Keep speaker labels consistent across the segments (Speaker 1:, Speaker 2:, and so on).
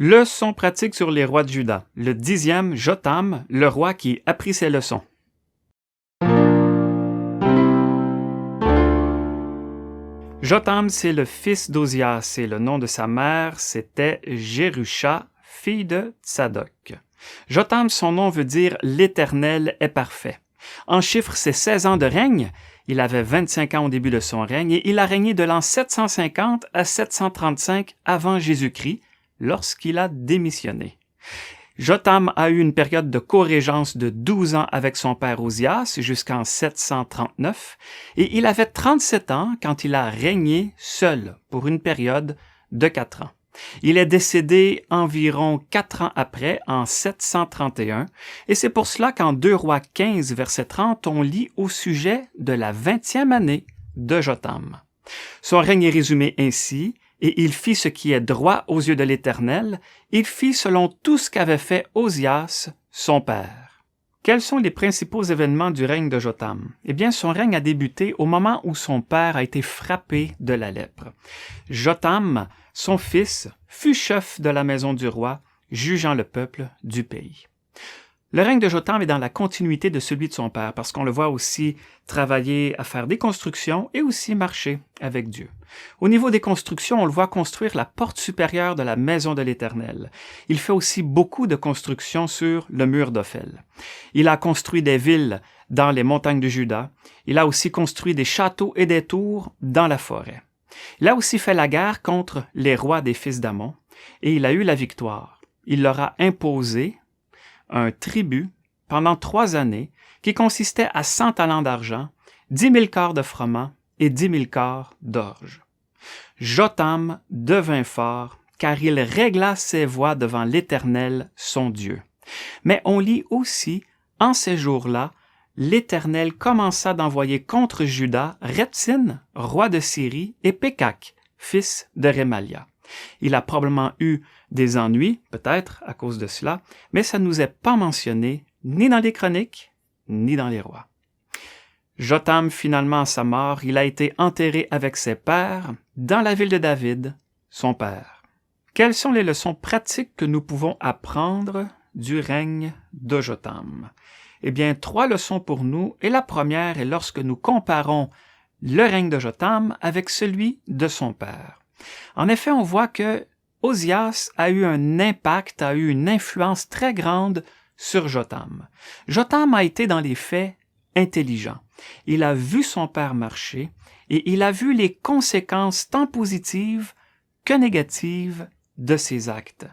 Speaker 1: Leçon pratique sur les rois de Juda. Le 10e, Jotham, le roi qui apprit ses leçons. Jotham, c'est le fils d'Ozias et le nom de sa mère, c'était Jérusha, fille de Tsadok. Jotham, son nom veut dire « l'Éternel est parfait ». En chiffres, c'est 16 ans de règne. Il avait 25 ans au début de son règne et il a régné de l'an 750 à 735 avant Jésus-Christ, lorsqu'il a démissionné. Jotham a eu une période de co-régence de 12 ans avec son père Ozias jusqu'en 739 et il avait 37 ans quand il a régné seul pour une période de 4 ans. Il est décédé environ 4 ans après, en 731, et c'est pour cela qu'en 2 Rois 15, verset 30, on lit au sujet de la 20e année de Jotham. Son règne est résumé ainsi: et il fit ce qui est droit aux yeux de l'Éternel, il fit selon tout ce qu'avait fait Ozias, son père. Quels sont les principaux événements du règne de Jotham? Eh bien, son règne a débuté au moment où son père a été frappé de la lèpre. Jotham, son fils, fut chef de la maison du roi, jugeant le peuple du pays. Le règne de Jotham est dans la continuité de celui de son père, parce qu'on le voit aussi travailler à faire des constructions et aussi marcher avec Dieu. Au niveau des constructions, on le voit construire la porte supérieure de la maison de l'Éternel. Il fait aussi beaucoup de constructions sur le mur d'Ophel. Il a construit des villes dans les montagnes de Juda. Il a aussi construit des châteaux et des tours dans la forêt. Il a aussi fait la guerre contre les rois des fils d'Amon et il a eu la victoire. Il leur a imposé un tribut pendant 3 années qui consistait à 100 talents d'argent, 10 000 quarts de froment et 10 000 quarts d'orge. Jotham devint fort car il régla ses voies devant l'Éternel, son Dieu. Mais on lit aussi, en ces jours-là, l'Éternel commença d'envoyer contre Juda Reptsin, roi de Syrie, et Pékak, fils de Rémalia. Il a probablement eu des ennuis, peut-être à cause de cela, mais ça ne nous est pas mentionné ni dans les chroniques, ni dans les rois. Jotham, finalement, à sa mort, il a été enterré avec ses pères dans la ville de David, son père. Quelles sont les leçons pratiques que nous pouvons apprendre du règne de Jotham? Eh bien, 3 leçons pour nous, et la première est lorsque nous comparons le règne de Jotham avec celui de son père. En effet, on voit que Ozias a eu un impact, a eu une influence très grande sur Jotham. Jotham a été dans les faits intelligent. Il a vu son père marcher et il a vu les conséquences tant positives que négatives de ses actes.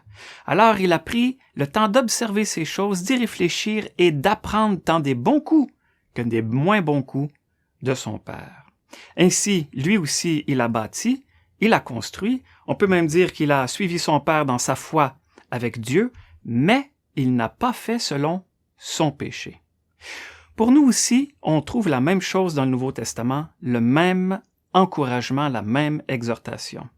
Speaker 1: Alors il a pris le temps d'observer ces choses, d'y réfléchir et d'apprendre tant des bons coups que des moins bons coups de son père. Ainsi, lui aussi, il a bâti, il a construit, on peut même dire qu'il a suivi son père dans sa foi avec Dieu, mais il n'a pas fait selon son péché. Pour nous aussi, on trouve la même chose dans le Nouveau Testament, le même encouragement, la même exhortation.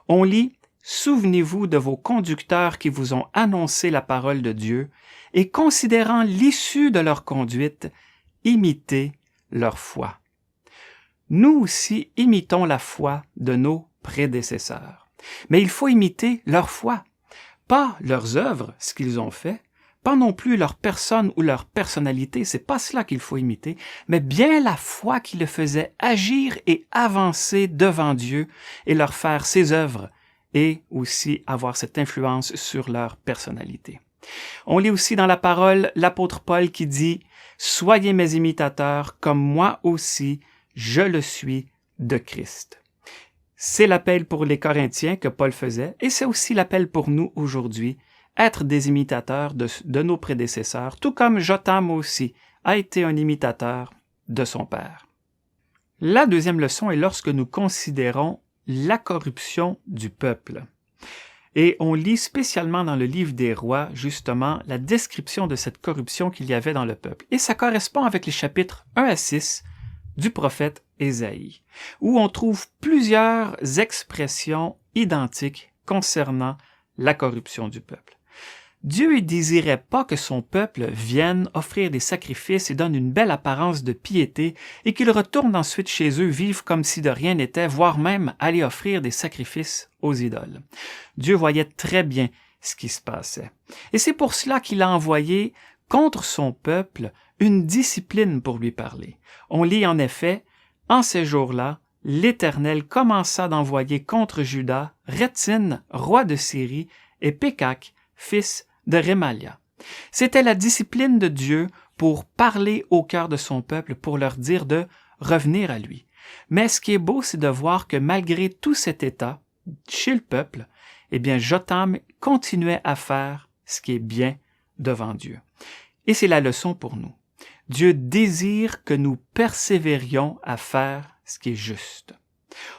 Speaker 1: On lit « Souvenez-vous de vos conducteurs qui vous ont annoncé la parole de Dieu, et considérant l'issue de leur conduite, imitez leur foi. » Nous aussi imitons la foi de nos prédécesseurs. Mais il faut imiter leur foi, pas leurs œuvres, ce qu'ils ont fait, pas non plus leur personne ou leur personnalité, c'est pas cela qu'il faut imiter, mais bien la foi qui le faisait agir et avancer devant Dieu et leur faire ses œuvres et aussi avoir cette influence sur leur personnalité. On lit aussi dans la parole l'apôtre Paul qui dit « Soyez mes imitateurs comme moi aussi, je le suis de Christ. » C'est l'appel pour les Corinthiens que Paul faisait et c'est aussi l'appel pour nous aujourd'hui, être des imitateurs de nos prédécesseurs, tout comme Jotham aussi a été un imitateur de son père. La deuxième leçon est lorsque nous considérons la corruption du peuple. Et on lit spécialement dans le livre des rois, justement, la description de cette corruption qu'il y avait dans le peuple. Et ça correspond avec les chapitres 1 à 6 du prophète Ésaïe, où on trouve plusieurs expressions identiques concernant la corruption du peuple. Dieu ne désirait pas que son peuple vienne offrir des sacrifices et donne une belle apparence de piété et qu'ils retournent ensuite chez eux vivre comme si de rien n'était, voire même aller offrir des sacrifices aux idoles. Dieu voyait très bien ce qui se passait. Et c'est pour cela qu'il a envoyé contre son peuple une discipline pour lui parler. On lit en effet, « En ces jours-là, l'Éternel commença d'envoyer contre Juda Rétsin, roi de Syrie, et Pékak, fils de Rémalia. » C'était la discipline de Dieu pour parler au cœur de son peuple, pour leur dire de revenir à lui. Mais ce qui est beau, c'est de voir que malgré tout cet état chez le peuple, eh bien, Jotham continuait à faire ce qui est bien devant Dieu. Et c'est la leçon pour nous. Dieu désire que nous persévérions à faire ce qui est juste.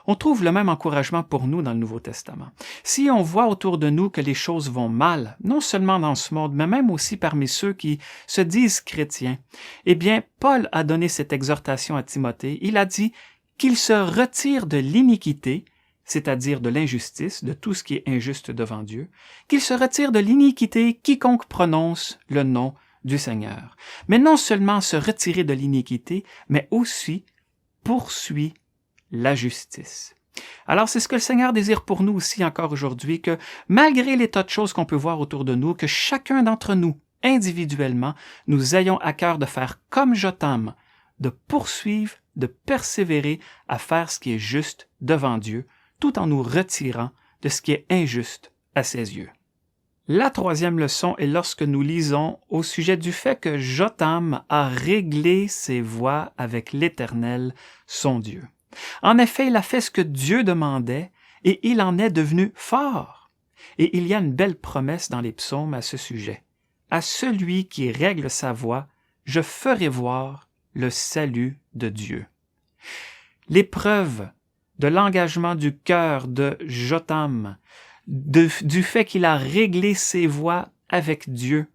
Speaker 1: On trouve le même encouragement pour nous dans le Nouveau Testament. Si on voit autour de nous que les choses vont mal, non seulement dans ce monde, mais même aussi parmi ceux qui se disent chrétiens, eh bien, Paul a donné cette exhortation à Timothée. Il a dit qu'il se retire de l'iniquité, c'est-à-dire de l'injustice, de tout ce qui est injuste devant Dieu, qu'il se retire de l'iniquité quiconque prononce le nom du Seigneur. Mais non seulement se retirer de l'iniquité, mais aussi poursuit la justice. Alors c'est ce que le Seigneur désire pour nous aussi encore aujourd'hui, que malgré les tas de choses qu'on peut voir autour de nous, que chacun d'entre nous, individuellement, nous ayons à cœur de faire comme Jotham, de poursuivre, de persévérer à faire ce qui est juste devant Dieu, tout en nous retirant de ce qui est injuste à ses yeux. La troisième leçon est lorsque nous lisons au sujet du fait que Jotham a réglé ses voies avec l'Éternel, son Dieu. En effet, il a fait ce que Dieu demandait et il en est devenu fort. Et il y a une belle promesse dans les psaumes à ce sujet. À celui qui règle sa voie, je ferai voir le salut de Dieu. L'épreuve de l'engagement du cœur de Jotham, du fait qu'il a réglé ses voies avec Dieu,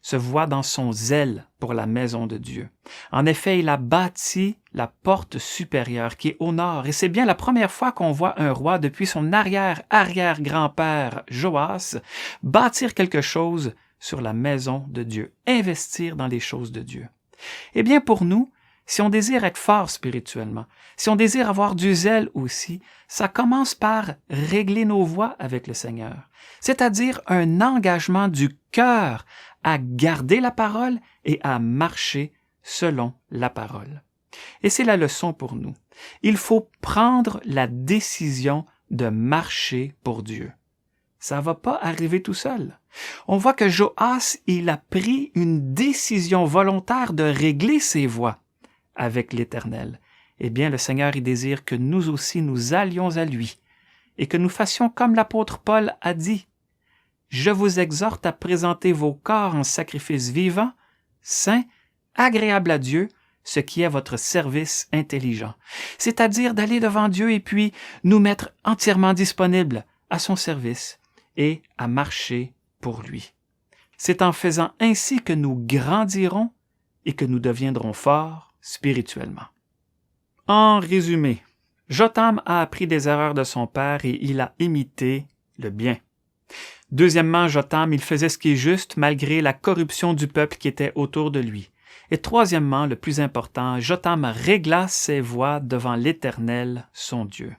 Speaker 1: se voit dans son zèle pour la maison de Dieu. En effet, il a bâti la porte supérieure qui est au nord, et c'est bien la première fois qu'on voit un roi depuis son arrière-arrière-grand-père Joas bâtir quelque chose sur la maison de Dieu, investir dans les choses de Dieu. Eh bien, pour nous, si on désire être fort spirituellement, si on désire avoir du zèle aussi, ça commence par régler nos voies avec le Seigneur, c'est-à-dire un engagement du cœur à garder la parole et à marcher selon la parole. Et c'est la leçon pour nous. Il faut prendre la décision de marcher pour Dieu. Ça va pas arriver tout seul. On voit que Joas, il a pris une décision volontaire de régler ses voies avec l'Éternel. Eh bien, le Seigneur, il désire que nous aussi, nous allions à lui et que nous fassions comme l'apôtre Paul a dit. Je vous exhorte à présenter vos corps en sacrifice vivant, saint, agréable à Dieu, ce qui est votre service intelligent. C'est-à-dire d'aller devant Dieu et puis nous mettre entièrement disponibles à son service et à marcher pour lui. C'est en faisant ainsi que nous grandirons et que nous deviendrons forts spirituellement. En résumé, Jotham a appris des erreurs de son père et il a imité le bien. Deuxièmement, Jotham, il faisait ce qui est juste malgré la corruption du peuple qui était autour de lui. Et troisièmement, le plus important, Jotham régla ses voies devant l'Éternel, son Dieu.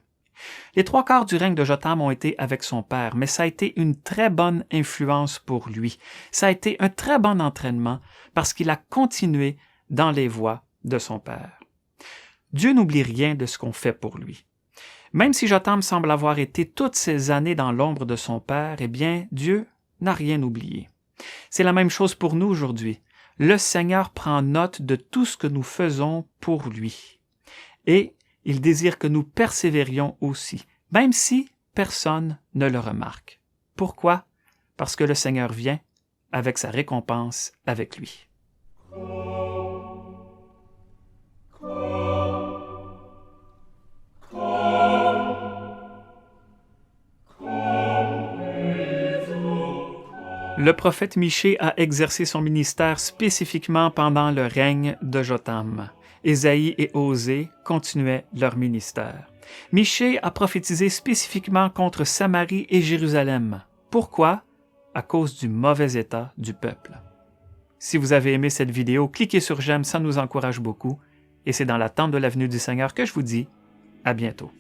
Speaker 1: Les 3/4 du règne de Jotham ont été avec son père, mais ça a été une très bonne influence pour lui. Ça a été un très bon entraînement parce qu'il a continué dans les voies de son père. Dieu n'oublie rien de ce qu'on fait pour lui. Même si Jotham semble avoir été toutes ces années dans l'ombre de son père, eh bien, Dieu n'a rien oublié. C'est la même chose pour nous aujourd'hui. Le Seigneur prend note de tout ce que nous faisons pour lui. Et il désire que nous persévérions aussi, même si personne ne le remarque. Pourquoi? Parce que le Seigneur vient avec sa récompense avec lui. Le prophète Michée a exercé son ministère spécifiquement pendant le règne de Jotham. Ésaïe et Osée continuaient leur ministère. Michée a prophétisé spécifiquement contre Samarie et Jérusalem. Pourquoi? À cause du mauvais état du peuple. Si vous avez aimé cette vidéo, cliquez sur j'aime, ça nous encourage beaucoup. Et c'est dans l'attente de la venue du Seigneur que je vous dis à bientôt.